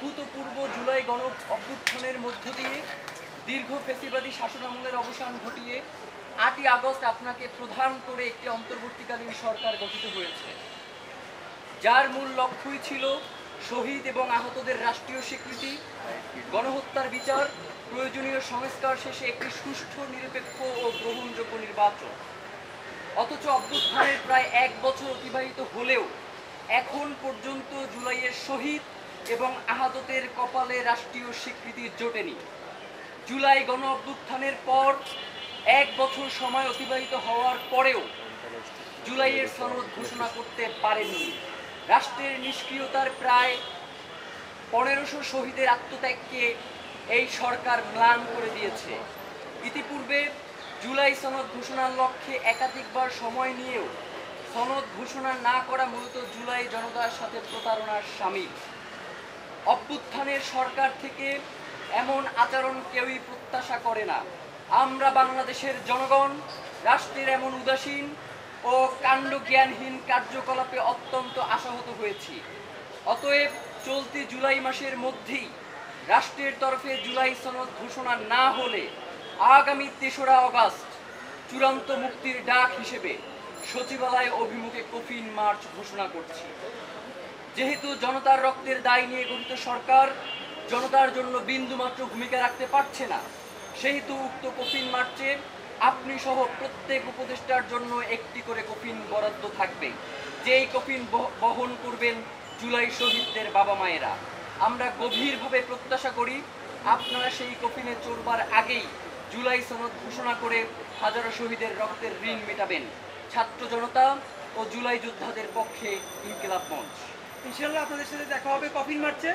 অভূতপূর্ব জুলাই গণ অভ্যুত্থানের মধ্য দিয়ে দীর্ঘ ফ্যাসিবাদী শাসনামলের অবসান ঘটিয়ে 8ই আগস্ট আপনাকে প্রধান করে একটি অন্তর্বর্তীকালীন সরকার গঠিত হয়েছে, যার মূল লক্ষ্যই ছিল শহীদ এবং আহতদের রাষ্ট্রীয় স্বীকৃতি, গণহত্যার বিচার, প্রয়োজনীয় সংস্কার শেষে একটি সুষ্ঠু, নিরপেক্ষ ও গ্রহণযোগ্য নির্বাচন। অথচ অভ্যুত্থানের প্রায় 1 বছর অতিবাহিত হলেও এখন পর্যন্ত জুলাইয়ের শহীদ এবং আহতদের কপালে রাষ্ট্রীয় স্বীকৃতি জোটেনি। জুলাই গণ অভ্যুত্থানের পর 1 বছর সময় অতিবাহিত হওয়ার পরেও জুলাইয়ের সনদ ঘোষণা করতে পারেননি। রাষ্ট্রের নিষ্ক্রিয়তার প্রায় 1500 শহীদের আত্মত্যাগকে এই সরকার ম্লান করে দিয়েছে। ইতিপূর্বে জুলাই সনদ ঘোষণার লক্ষ্যে একাধিকবার সময় নিয়েও সনদ ঘোষণা না করা মূলত জুলাই জনতার সাথে প্রতারণার শামিল। অভ্যুত্থানের সরকার থেকে এমন আচরণ কেউই প্রত্যাশা করে না। আমরা বাংলাদেশের জনগণ রাষ্ট্রের এমন উদাসীন ও কাণ্ডজ্ঞানহীন কার্যকলাপে অত্যন্ত আশাহত হয়েছি। অতএব চলতি জুলাই মাসের মধ্যেই রাষ্ট্রের তরফে জুলাই সনদ ঘোষণা না হলে আগামী 3রা আগস্ট চূড়ান্ত মুক্তির ডাক হিসেবে সচিবালয় অভিমুখে কফিন মার্চ ঘোষণা করছি। যেহেতু জনতার রক্তের দায় নিয়ে গঠিত সরকার জনতার জন্য বিন্দুমাত্র ভূমিকা রাখতে পারছে না, সেহেতু উক্ত কফিন মার্চে আপনি সহ প্রত্যেক উপদেষ্টার জন্য একটি করে কফিন বরাদ্দ থাকবে, যেই কফিন বহন করবেন জুলাই শহীদদের বাবা মায়েরা। আমরা গভীরভাবে প্রত্যাশা করি আপনারা সেই কফিনে চড়বার আগেই জুলাই সনদ ঘোষণা করে হাজারো শহীদের রক্তের ঋণ মেটাবেন। ছাত্র জনতা ও জুলাই যোদ্ধাদের পক্ষে ইনকিলাব মঞ্চ। ইনশাআল্লাহ আপনাদের সাথে দেখা হবে কফিন মার্চে।